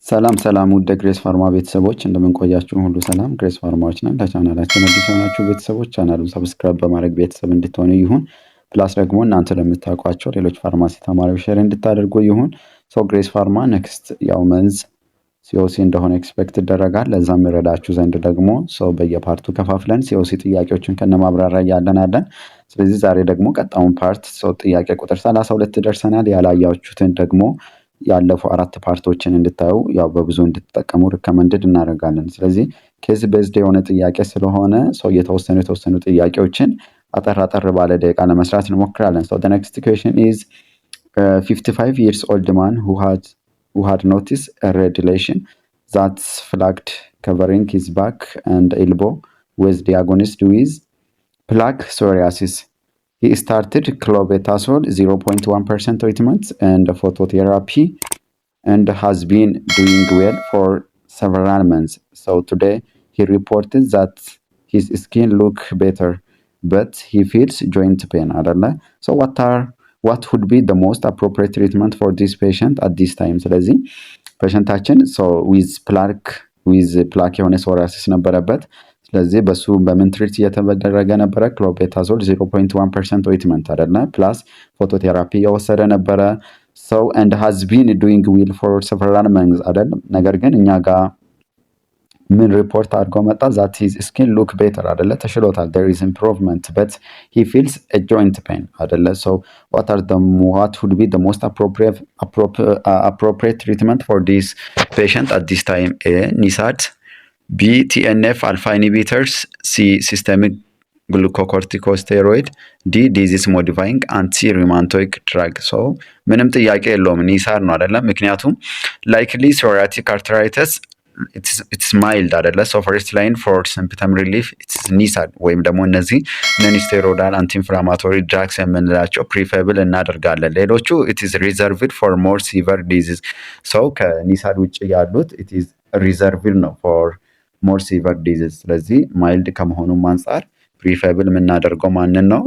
ሰላም ሰላም ውድ ግሬስ ፋርማ ቤተሰቦች እንደምን ቆያችሁ? ሁሉ ሰላም ግሬስ ፋርማዎች ነን። ለቻናላችን አዲስ የሆናችሁ ቤተሰቦች ቻናሉን ሰብስክራይብ በማድረግ ቤተሰብ እንድትሆኑ ይሁን። ፕላስ ደግሞ እናንተ ለምታውቋቸው ሌሎች ፋርማሲ ተማሪዎች ሼር እንድታደርጉ ይሁን። ግሬስ ፋርማ ኔክስት ያው መንዝ ሲኦሲ እንደሆነ ኤክስፔክት ይደረጋል። ለዛ የሚረዳችሁ ዘንድ ደግሞ በየፓርቱ ከፋፍለን ሲኦሲ ጥያቄዎችን ከነማብራሪያ ያለን። ስለዚህ ዛሬ ደግሞ ቀጣዩን ፓርት ጥያቄ ቁጥር 32 ደርሰናል። ያላያችሁትን ደግሞ ያለፉ 4 ፓርቶችን እንድታዩ ያው በብዙ እንድትጠቀሙ ሪከመንድድ እናደርጋለን። ስለዚህ ኬዝ ቤዝድ የሆነ ጥያቄ ስለሆነ የተወሰኑ ጥያቄዎችን አጠር ባለ ደቂቃ ለመስራት እንሞክራለን። the next question is 55 years old man who had noticed a red lesion that's flagged covering his back and elbow was diagnosed with plaque psoriasis. He started clobetasol 0.1% treatment and phototherapy and has been doing well for several months. So today he reported that his skin looks better, but he feels joint pain. So what would be the most appropriate treatment for this patient at this time? ስለዚህ ፔሸንታችን with plaque የሆነ ሶሪያሲስ ነበረበት። ስለዚህ በሱ በምን ትሪት እየተደረገ ነበረ? ክሎቤታዞል 0.1% ኦይንትመንት አይደለ ፕላስ ፎቶቴራፒ እየወሰደ ነበረ። and has been doing well for several months አይደል። ነገር ግን እኛ ጋር ምን ሪፖርት አድርጎ መጣ? that his skin look better አይደለ፣ ተሽሎታል፣ there is improvement but he feels a joint pain አይደለ። what would be the most appropriate treatment for this patient at this time? A NSAID, B TNF alpha inhibitors, C systemic glucocorticosteroid, D disease modifying anti rheumatoid drug. ምንም ጥያቄ የለውም ኒሳድ ነው አይደለ? ምክንያቱም likely psoriatic arthritis it's mild አይደለ? first line for symptom relief it's ኒሳድ ወይም ደግሞ እነዚህ non steroidal anti inflammatory drugs የምንላቸው preferable እናደርጋለን። ሌሎቹ it is reserved for more severe disease. ከኒሳድ ውጭ ያሉት it is reserved ነው for more severe disease። ስለዚህ ማይልድ ከመሆኑም አንፃር ፕሪፈብል የምናደርገው ማንን ነው?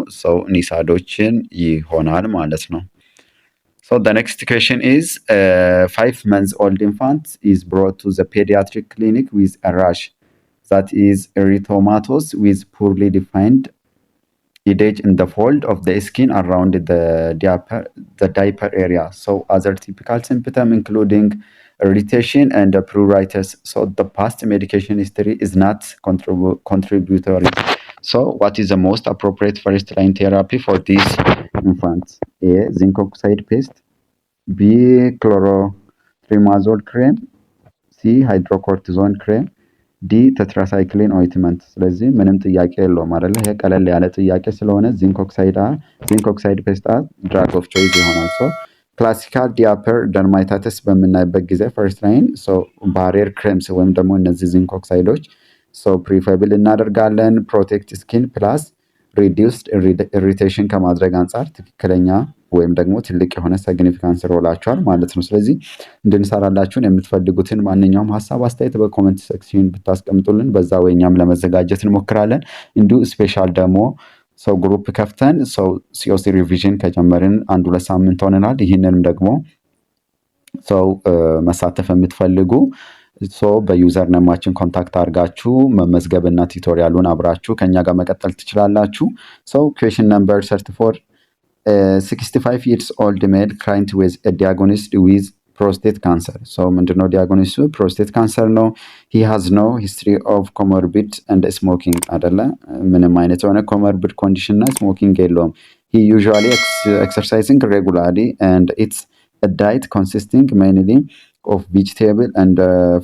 ኒሳዶችን ይሆናል ማለት ነው። the next question is 5 months old infant is brought to the pediatric clinic with a rash that is erythematous with poorly defined edge in the fold of the skin around the diaper area. Other typical symptoms including irritation and pruritus. The past medication history is not contributory. What is the most appropriate first line therapy for these infants? A zinc oxide paste, B chlorotrimazole cream, C hydrocortisone cream, ዲ tetracycline ointment። ስለዚህ ምንም ጥያቄ የለውም አይደለ? ይሄ ቀለል ያለ ጥያቄ ስለሆነ ዚንክ ኦክሳይድ ፔስት ድራግ ኦፍ ቾይስ ይሆናል። ክላሲካል ዲያፐር ደርማይታይተስ በምናይበት ጊዜ ፈርስት ላይን ባሪየር ክሬምስ ወይም ደግሞ እነዚህ ዚንክ ኦክሳይዶች ፕሪፈብል እናደርጋለን። ፕሮቴክት ስኪን ፕላስ ሪዲዩስድ ኢሪቴሽን ከማድረግ አንጻር ትክክለኛ ወይም ደግሞ ትልቅ የሆነ ሲግኒፊካንስ ሮላቸዋል ማለት ነው። ስለዚህ እንድንሰራላችሁን የምትፈልጉትን ማንኛውም ሀሳብ አስተያየት በኮሜንት ሴክሽን ብታስቀምጡልን በዛ ወይ እኛም ለመዘጋጀት እንሞክራለን። እንዲሁ ስፔሻል ደግሞ ግሩፕ ከፍተን ሲኦሲ ሪቪዥን ከጀመርን 1-2 ሳምንት ሆነናል። ይህንንም ደግሞ መሳተፍ የምትፈልጉ በዩዘር ነማችን ኮንታክት አድርጋችሁ መመዝገብና ቱቶሪያሉን አብራችሁ ከኛ ጋር መቀጠል ትችላላችሁ። ኩዌስችን ነምበር 34 65 years old male client with a diagnosed with prostate cancer. ምንድነው ዲያግኖሲሱ? ፕሮስቴት ካንሰር ነው። he has no history of comorbid and smoking አይደለ? ምንም አይነት የሆነ comorbid condition እና smoking የለውም። he usually exercising regularly and it's a diet consisting mainly of vegetable and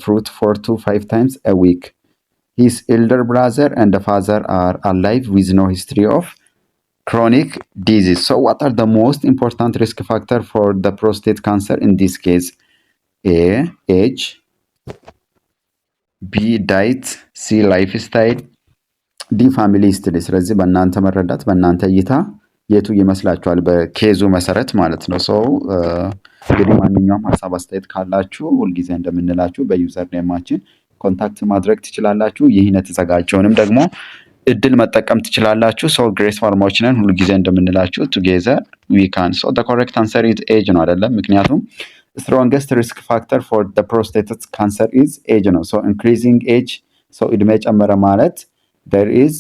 fruit 4 to 5 times a week. His elder brother and father are alive with no history of chronic disease. What are the most important risk factor for the prostate cancer in this case? A age, B diet, C lifestyle, D family history. ስለዚህ በእናንተ መረዳት በእናንተ እይታ የቱ ይመስላችኋል? በኬዙ መሰረት ማለት ነው። እንግዲህ ማንኛውም ሀሳብ አስተያየት ካላችሁ ሁልጊዜ እንደምንላችሁ በዩዘር ኔማችን ኮንታክት ማድረግ ትችላላችሁ። ይህን የተዘጋጀውንም ደግሞ እድል መጠቀም ትችላላችሁ። ግሬስ ፋርማዎች ነን ሁልጊዜ እንደምንላችሁ ቱጌዘር ዊ ካን። the correct answer is age ነው አይደለም? ምክንያቱም strongest risk factor for the prostate cancer is age ነው። so increasing age so እድሜ ጨመረ ማለት there is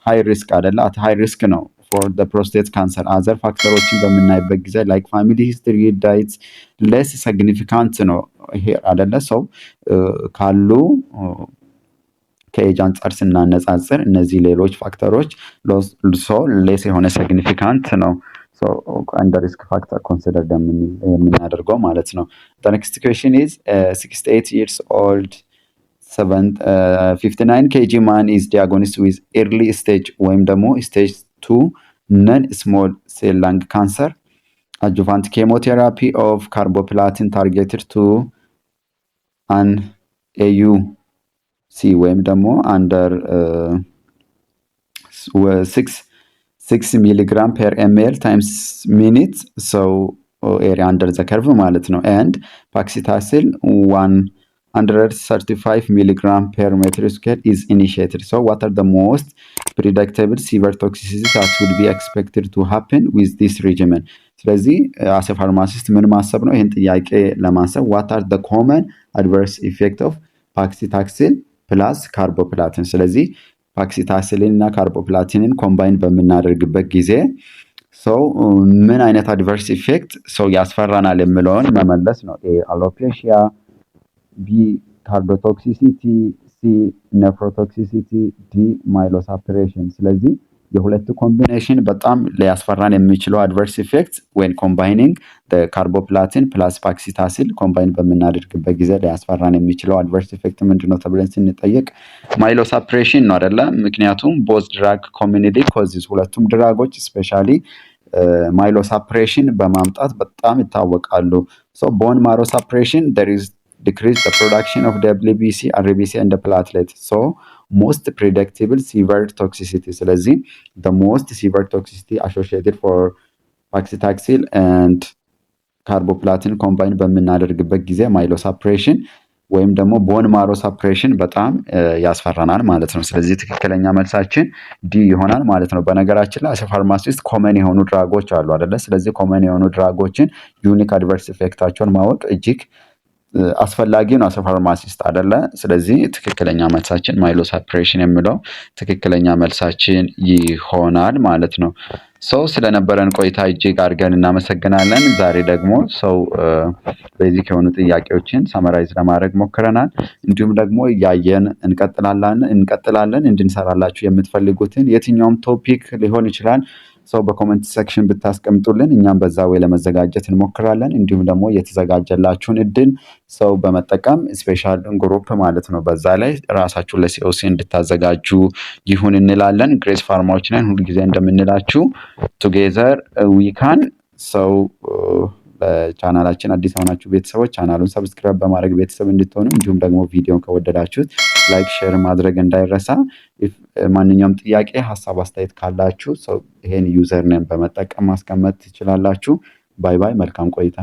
high risk አይደለ at high risk ነው for the prostate cancer other ፋክተሮችን በምናይበት ጊዜ like family history diets less significant ነው ይሄ አይደለ ሰው ካሉ ከኤጅ አንፃር ስናነጻጽር እነዚህ ሌሎች ፋክተሮች ሌስ የሆነ ሲግኒፊካንት ነው so under risk factor consider የምናደርገው ማለት ነው the next question is 68 years old 59 kg man is diagnosed with early stage ወይም ደግሞ stage 2 non small cell lung cancer adjuvant chemotherapy of carboplatin targeted to an AUC ወይም ደግሞ under 6 milligram per ml times minute so area under the curve ማለት ነው and paclitaxel 135 milligram per meter square is initiated so what are the most predictable severe toxicity that would be expected to happen with this regimen ስለዚህ as a pharmacist ምን ማሰብ ነው ይሄን ጥያቄ ለማሰብ what are the common adverse effect of paclitaxel plus carboplatin ስለዚህ ፓክሲታክሲልን እና ካርቦፕላቲንን ኮምባይን በመናደርግበት ጊዜ ሰው ምን አይነት አድቨርስ ኢፌክት ሰው ያስፈራናል የሚለውን መመለስ ነው ኤ አሎፔሺያ ቢ ካርዶቶክሲሲቲ ሲ ኔፍሮቶክሲሲቲ ዲ ማይሎሳፕሬሽን ስለዚህ የሁለቱ ኮምቢኔሽን በጣም ሊያስፈራን የሚችለው አድቨርስ ኢፌክት when combining the carboplatin plus paclitaxel ኮምባይን በመናደርግበት ጊዜ ሊያስፈራን የሚችለው አድቨርስ ኢፌክት ምንድነው ተብለን ስንጠይቅ ማይሎሳፕሬሽን ነው አይደለ ምክንያቱም both drug commonly causes ሁለቱም ድራጎች ስፔሻሊ ማይሎሳፕሬሽን በማምጣት በጣም ይታወቃሉ so bone marrow suppression there is decrease the production of WBC, RBC and the platelet so most predictable severe toxicity ስለዚህ the most severe toxicity associated for paclitaxel and carboplatin combined በመናደርግበት ጊዜ ማይሎሳፕሬሽን ወይም ደግሞ ቦን ማሮ ሳፕሬሽን በጣም ያስፈራናል ማለት ነው ስለዚህ ትክክለኛ መልሳችን ዲ ይሆናል ማለት ነው በነገራችን ላይ ፋርማሲስት ኮመን የሆኑ ድራጎች አሉ አይደለ ስለዚህ ኮመን የሆኑ ድራጎችን ዩኒክ አድቨርስ ኢፌክታቸውን ማወቅ እጅግ አስፈላጊ ነው ፋርማሲስት አይደለ ስለዚህ ትክክለኛ መልሳችን ማይሎሳፕሬሽን የሚለው ትክክለኛ መልሳችን ይሆናል ማለት ነው ሰው ስለነበረን ቆይታ እጅግ አድርገን እናመሰግናለን ዛሬ ደግሞ ሰው ቤዚክ የሆኑ ጥያቄዎችን ሰመራይዝ ለማድረግ ሞክረናል እንዲሁም ደግሞ ያየን እንቀጥላለን እንድንሰራላችሁ የምትፈልጉትን የትኛውም ቶፒክ ሊሆን ይችላል ሰው በኮሜንት ሴክሽን ብታስቀምጡልን እኛም በዛው ወይ ለመዘጋጀት እንሞክራለን እንዲሁም ደግሞ የተዘጋጀላችሁን እድል ሰው በመጠቀም ስፔሻል ግሩፕ ማለት ነው በዛ ላይ ራሳችሁ ለሲኦሲ እንድታዘጋጁ ይሁን እንላለን ግሬስ ፋርማዎች ነን ሁሉ ጊዜ እንደምንላችሁ together we can ሰው ለቻናላችን አዲስ ሆናችሁ ቤተሰቦች ቻናሉን ሰብስክራይብ በማድረግ ቤተሰብ እንድትሆኑ እንዲሁም ደግሞ ቪዲዮን ከወደዳችሁት ላይክ ሼር ማድረግ እንዳይረሳ ማንኛውም ጥያቄ ሐሳብ አስተያየት ካላችሁ ሰው ይሄን ዩዘር ኔም በመጠቀም ማስቀመጥ ትችላላችሁ ባይ ባይ መልካም ቆይታ